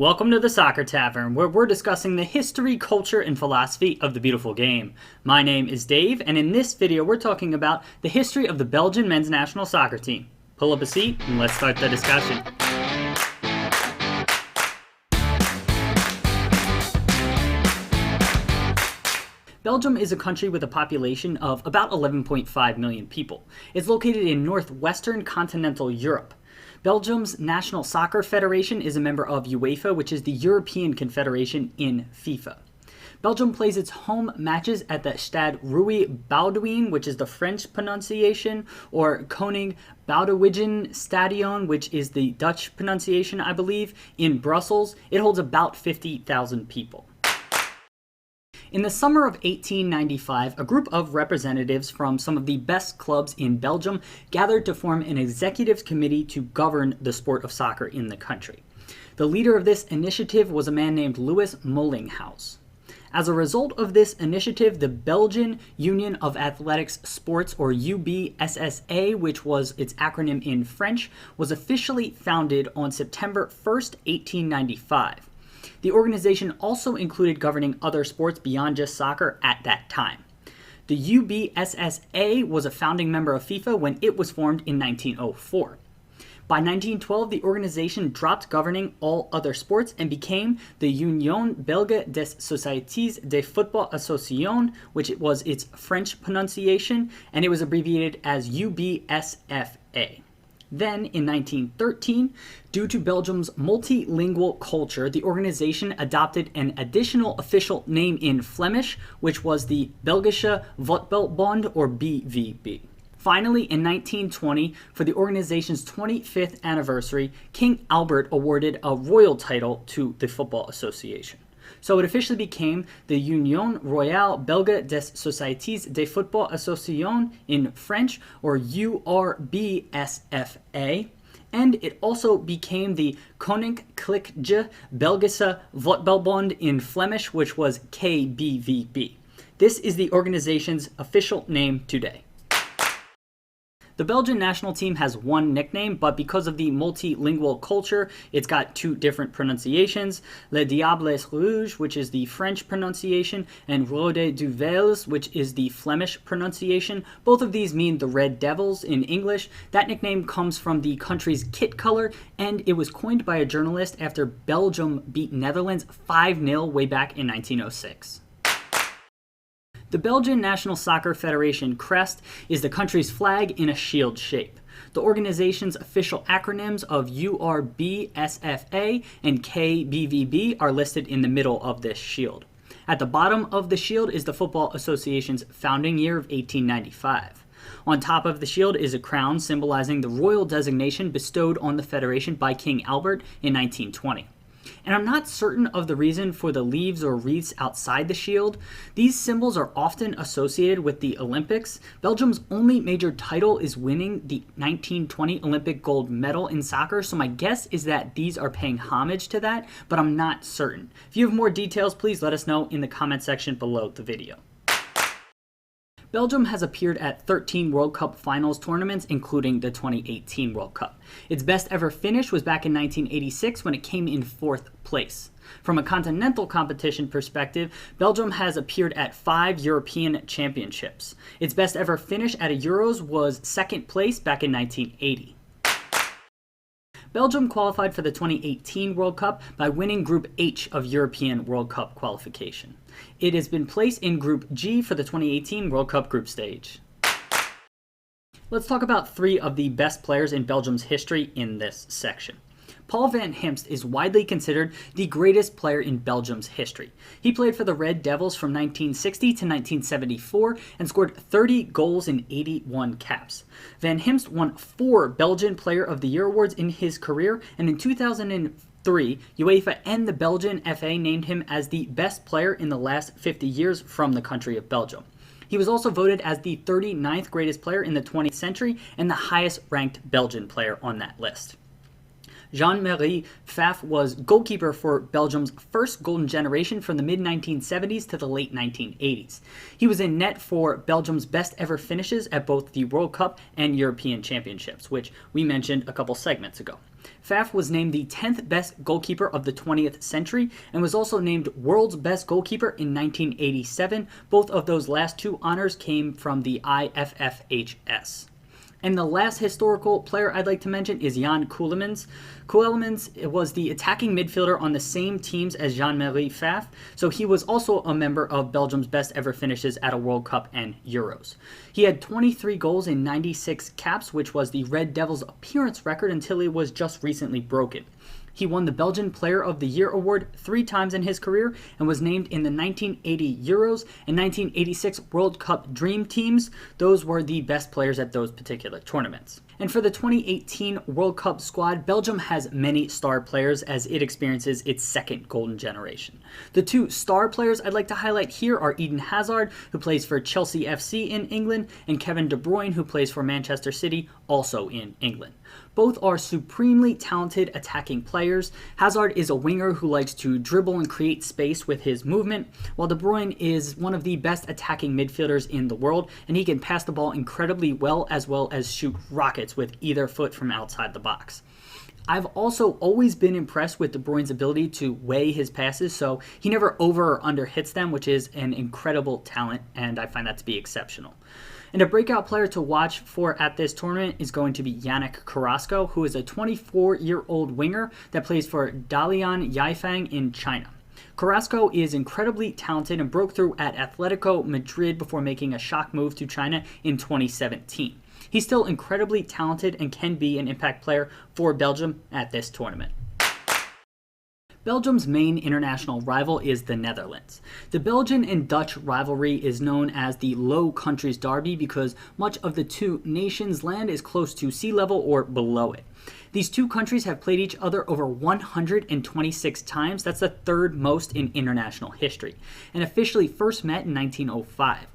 Welcome to the Soccer Tavern, where we're discussing the history, culture, and philosophy of the beautiful game. My name is Dave, and in this video we're talking about the history of the Belgian men's national soccer team. Pull up a seat and let's start the discussion. Belgium is a country with a population of about 11.5 million people. It's located in northwestern continental Europe. Belgium's National Soccer Federation is a member of UEFA, which is the European Confederation in FIFA. Belgium plays its home matches at the Stade Rouges Boudewijn, which is the French pronunciation, or Koning Boudewijn Stadion, which is the Dutch pronunciation, I believe, in Brussels. It holds about 50,000 people. In the summer of 1895, a group of representatives from some of the best clubs in Belgium gathered to form an executive committee to govern the sport of soccer in the country. The leader of this initiative was a man named Louis Mollinghuis. As a result of this initiative, the Belgian Union of Athletics Sports, or UBSSA, which was its acronym in French, was officially founded on September 1st, 1895. The organization also included governing other sports beyond just soccer at that time. The UBSSA was a founding member of FIFA when it was formed in 1904. By 1912, the organization dropped governing all other sports and became the Union Belge des Sociétés de Football Association, which was its French pronunciation, and it was abbreviated as UBSFA. Then, in 1913, due to Belgium's multilingual culture, the organization adopted an additional official name in Flemish, which was the Belgische Voetbalbond, or BVB. Finally, in 1920, for the organization's 25th anniversary, King Albert awarded a royal title to the Football Association. So it officially became the Union Royale Belge des Sociétés de Football Association in French, or URBSFA, and it also became the Koninklijke Belgische Voetbalbond in Flemish, which was KBVB. This is the organization's official name today. The Belgian national team has one nickname, but because of the multilingual culture, it's got two different pronunciations. Les Diables Rouges, which is the French pronunciation, and Rode Duivels, which is the Flemish pronunciation. Both of these mean the Red Devils in English. That nickname comes from the country's kit color, and it was coined by a journalist after Belgium beat Netherlands 5-0 way back in 1906. The Belgian National Soccer Federation, Crest, is the country's flag in a shield shape. The organization's official acronyms of URBSFA and KBVB are listed in the middle of this shield. At the bottom of the shield is the Football Association's founding year of 1895. On top of the shield is a crown symbolizing the royal designation bestowed on the Federation by King Albert in 1920. And I'm not certain of the reason for the leaves or wreaths outside the shield. These symbols are often associated with the Olympics. Belgium's only major title is winning the 1920 Olympic gold medal in soccer, so my guess is that these are paying homage to that, but I'm not certain. If you have more details, please let us know in the comment section below the video. Belgium has appeared at 13 World Cup finals tournaments, including the 2018 World Cup. Its best ever finish was back in 1986 when it came in 4th place. From a continental competition perspective, Belgium has appeared at 5 European championships. Its best ever finish at a Euros was 2nd place back in 1980. Belgium qualified for the 2018 World Cup by winning Group H of European World Cup qualification. It has been placed in Group G for the 2018 World Cup group stage. Let's talk about 3 of the best players in Belgium's history in this section. Paul van Himst is widely considered the greatest player in Belgium's history. He played for the Red Devils from 1960 to 1974 and scored 30 goals in 81 caps. Van Himst won 4 Belgian Player of the Year awards in his career, and in 2003, UEFA and the Belgian FA named him as the best player in the last 50 years from the country of Belgium. He was also voted as the 39th greatest player in the 20th century and the highest ranked Belgian player on that list. Jean-Marie Pfaff was goalkeeper for Belgium's first golden generation from the mid-1970s to the late 1980s. He was in net for Belgium's best ever finishes at both the World Cup and European Championships, which we mentioned a couple segments ago. Pfaff was named the 10th best goalkeeper of the 20th century and was also named world's best goalkeeper in 1987. Both of those last two honors came from the IFFHS. And the last historical player I'd like to mention is Jan Keulemans. Keulemans was the attacking midfielder on the same teams as Jean-Marie Pfaff, so he was also a member of Belgium's best ever finishes at a World Cup and Euros. He had 23 goals in 96 caps, which was the Red Devils' appearance record until it was just recently broken. He won the Belgian Player of the Year award 3 times in his career and was named in the 1980 Euros and 1986 World Cup Dream Teams. Those were the best players at those particular tournaments. And for the 2018 World Cup squad, Belgium has many star players as it experiences its second golden generation. The 2 star players I'd like to highlight here are Eden Hazard, who plays for Chelsea FC in England, and Kevin De Bruyne, who plays for Manchester City, also in England. Both are supremely talented attacking players. Hazard is a winger who likes to dribble and create space with his movement, while De Bruyne is one of the best attacking midfielders in the world, and he can pass the ball incredibly well as shoot rockets with either foot from outside the box. I've also always been impressed with De Bruyne's ability to weigh his passes, so he never over or under hits them, which is an incredible talent, and I find that to be exceptional. And a breakout player to watch for at this tournament is going to be Yannick Carrasco, who is a 24-year-old winger that plays for Dalian Yifang in China. Carrasco is incredibly talented and broke through at Atletico Madrid before making a shock move to China in 2017. He's still incredibly talented and can be an impact player for Belgium at this tournament. Belgium's main international rival is the Netherlands. The Belgian and Dutch rivalry is known as the Low Countries Derby because much of the two nations' land is close to sea level or below it. These two countries have played each other over 126 times, that's the third most in international history, and officially first met in 1905.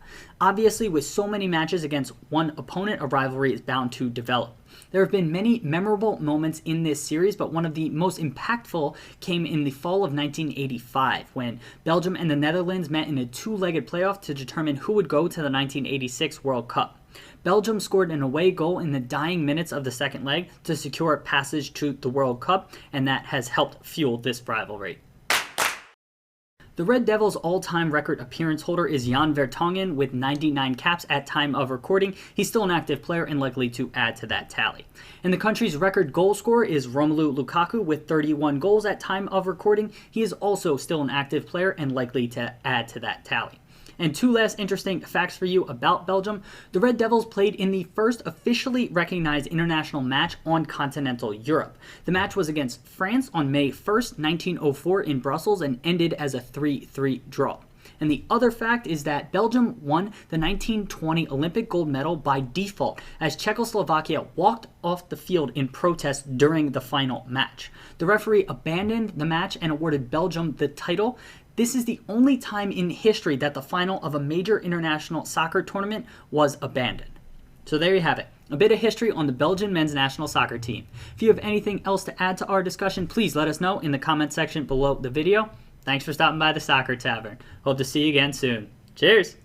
Obviously, with so many matches against one opponent, a rivalry is bound to develop. There have been many memorable moments in this series, but one of the most impactful came in the fall of 1985, when Belgium and the Netherlands met in a 2-legged playoff to determine who would go to the 1986 World Cup. Belgium scored an away goal in the dying minutes of the second leg to secure passage to the World Cup, and that has helped fuel this rivalry. The Red Devils' all-time record appearance holder is Jan Vertonghen with 99 caps at time of recording. He's still an active player and likely to add to that tally. And the country's record goal scorer is Romelu Lukaku with 31 goals at time of recording. He is also still an active player and likely to add to that tally. And 2 last interesting facts for you about Belgium. The Red Devils played in the first officially recognized international match on continental Europe. The match was against France on May 1st, 1904 in Brussels and ended as a 3-3 draw. And the other fact is that Belgium won the 1920 Olympic gold medal by default as Czechoslovakia walked off the field in protest during the final match. The referee abandoned the match and awarded Belgium the title. This is the only time in history that the final of a major international soccer tournament was abandoned. So there you have it, a bit of history on the Belgian men's national soccer team. If you have anything else to add to our discussion, please let us know in the comment section below the video. Thanks for stopping by the Soccer Tavern. Hope to see you again soon. Cheers!